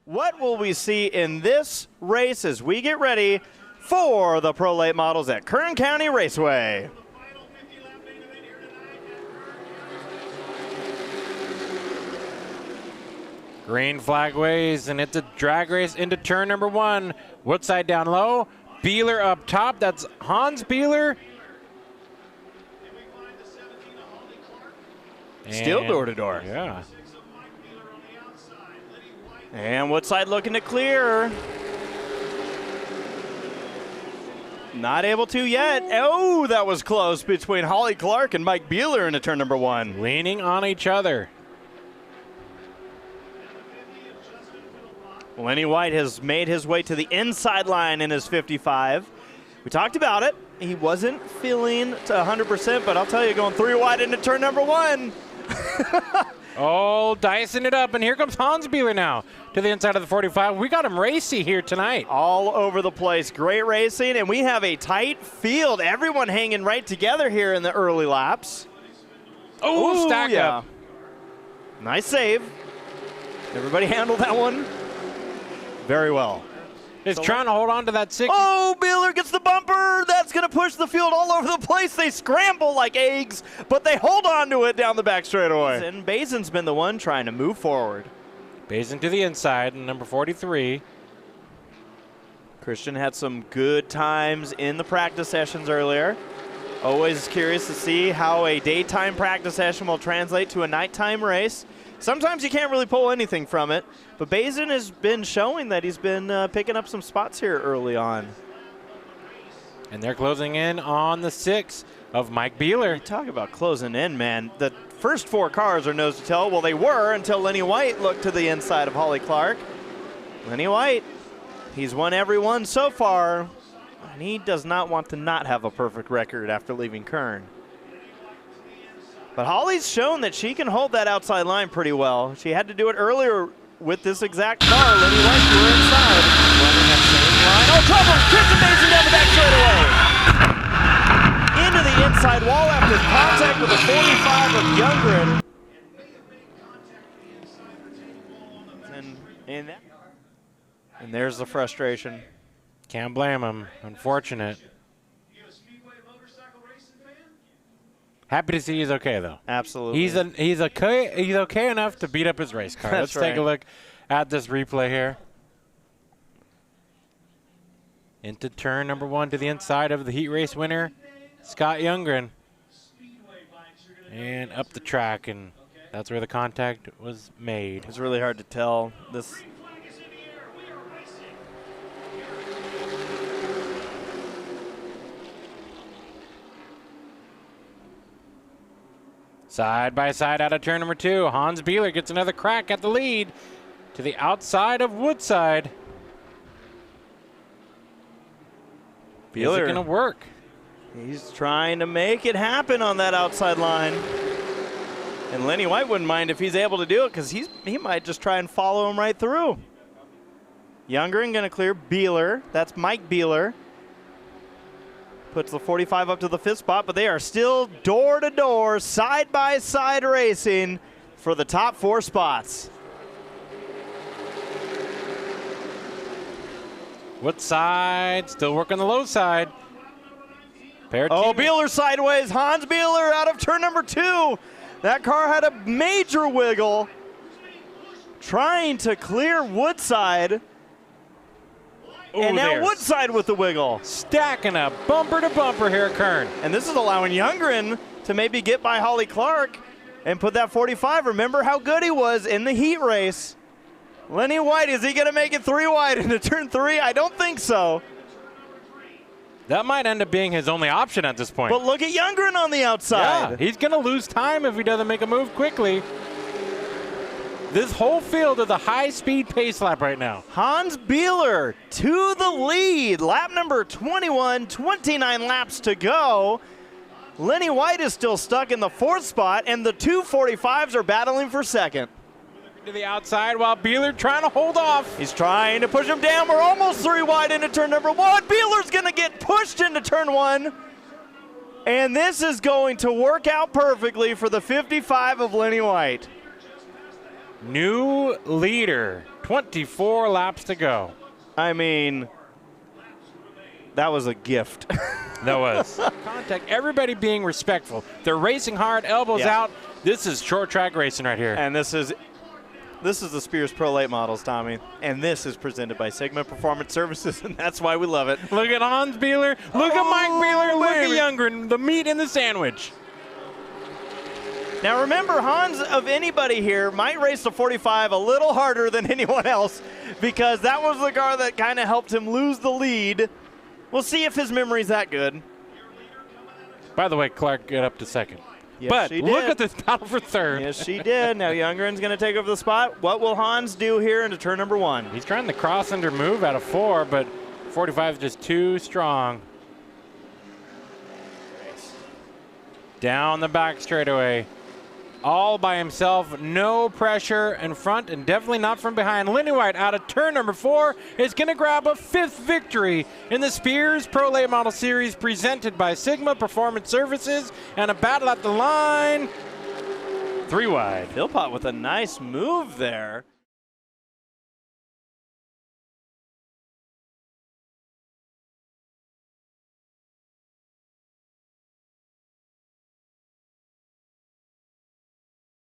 What will we see in this race as we get ready for the Pro Late Models at Kern County Raceway? Green flag waves, and it's a drag race into turn number 1. Woodside down low, Beeler up top. That's Hans Beeler. Still door to door. Yeah. And Woodside looking to clear. Not able to yet. Oh, that was close between Holly Clark and Mike Beeler into turn number 1. Leaning on each other. Lenny White has made his way to the inside line in his 55. We talked about it. He wasn't feeling to 100%, but I'll tell you, going 3 wide into turn number 1. Oh, dicing it up, and here comes Hans Beeler now to the inside of the 45. We got him racy here tonight. All over the place. Great racing, and we have a tight field. Everyone hanging right together here in the early laps. Oh, stack up. Nice save. Everybody handled that one very well. He's trying to hold on to that 6. Oh, Beeler gets the bumper. That's going to push the field all over the place. They scramble like eggs, but they hold on to it down the back straightaway. And Basin's been the one trying to move forward. Basin to the inside, number 43. Christian had some good times in the practice sessions earlier. Always curious to see how a daytime practice session will translate to a nighttime race. Sometimes you can't really pull anything from it, but Basin has been showing that he's been picking up some spots here early on. And they're closing in on the 6 of Mike Beeler. Talk about closing in, man. The first 4 cars are nose to tail. Well, they were until Lenny White looked to the inside of Holly Clark. Lenny White, he's won every one so far, and he does not want to not have a perfect record after leaving Kern. But Holly's shown that she can hold that outside line pretty well. She had to do it earlier with this exact car. Lenny White threw her inside. Running that same line. Oh, trouble! Christian Basin down the back straightaway. Into the inside wall after contact with the 45 of Youngren. And there's the frustration. Can't blame him. Unfortunate. Happy to see he's okay, though. Absolutely. He's okay enough to beat up his race car. Let's take a look at this replay here. Into turn number 1 to the inside of the heat race winner, Scott Youngren. And up the track, and that's where the contact was made. It's really hard to tell. This. Side by side out of turn number 2. Hans Beeler gets another crack at the lead to the outside of Woodside. Beeler. Is it going to work? He's trying to make it happen on that outside line. And Lenny White wouldn't mind if he's able to do it because he might just try and follow him right through. Youngren going to clear Beeler. That's Mike Beeler. Puts the 45 up to the 5th spot, but they are still door-to-door, side-by-side racing for the top 4 spots. Woodside still working the low side. Oh, Beeler sideways. Hans Beeler out of turn number 2. That car had a major wiggle trying to clear Woodside. Ooh, and now Woodside with the wiggle. Stacking up bumper to bumper here at Kern. And this is allowing Youngren to maybe get by Holly Clark and put that 45. Remember how good he was in the heat race. Lenny White, is he going to make it 3 wide into turn 3? I don't think so. That might end up being his only option at this point. But look at Youngren on the outside. Yeah, he's going to lose time if he doesn't make a move quickly. This whole field is a high-speed pace lap right now. Hans Beeler to the lead. Lap number 21, 29 laps to go. Lenny White is still stuck in the 4th spot, and the 2 45s are battling for 2nd. To the outside while Beeler trying to hold off. He's trying to push him down. We're almost 3 wide into turn number 1. Beeler's going to get pushed into turn 1. And this is going to work out perfectly for the 55 of Lenny White. New leader. 24 laps to go. I mean, that was a gift. That was. Contact, everybody being respectful. They're racing hard, elbows out. This is short track racing right here. And this is the Spears Pro Late Models, Tommy. And this is presented by Sigma Performance Services, and that's why we love it. Look at Hans Beeler. Look at Mike Beeler. Look at Youngren. The meat in the sandwich. Now remember, Hans, of anybody here, might race the 45 a little harder than anyone else because that was the car that kind of helped him lose the lead. We'll see if his memory's that good. By the way, Clark got up to second. Yes, but she look did. at this battle for third. Yes, she did. Now Youngren's going to take over the spot. What will Hans do here into turn number 1? He's trying the cross under move out of 4, but 45 is just too strong. Down the back straightaway. All by himself, no pressure in front, and definitely not from behind. Lenny White out of turn number 4 is going to grab a 5th victory in the Spears Pro Late Model Series presented by Sigma Performance Services, and a battle at the line. 3 wide. Philpott with a nice move there.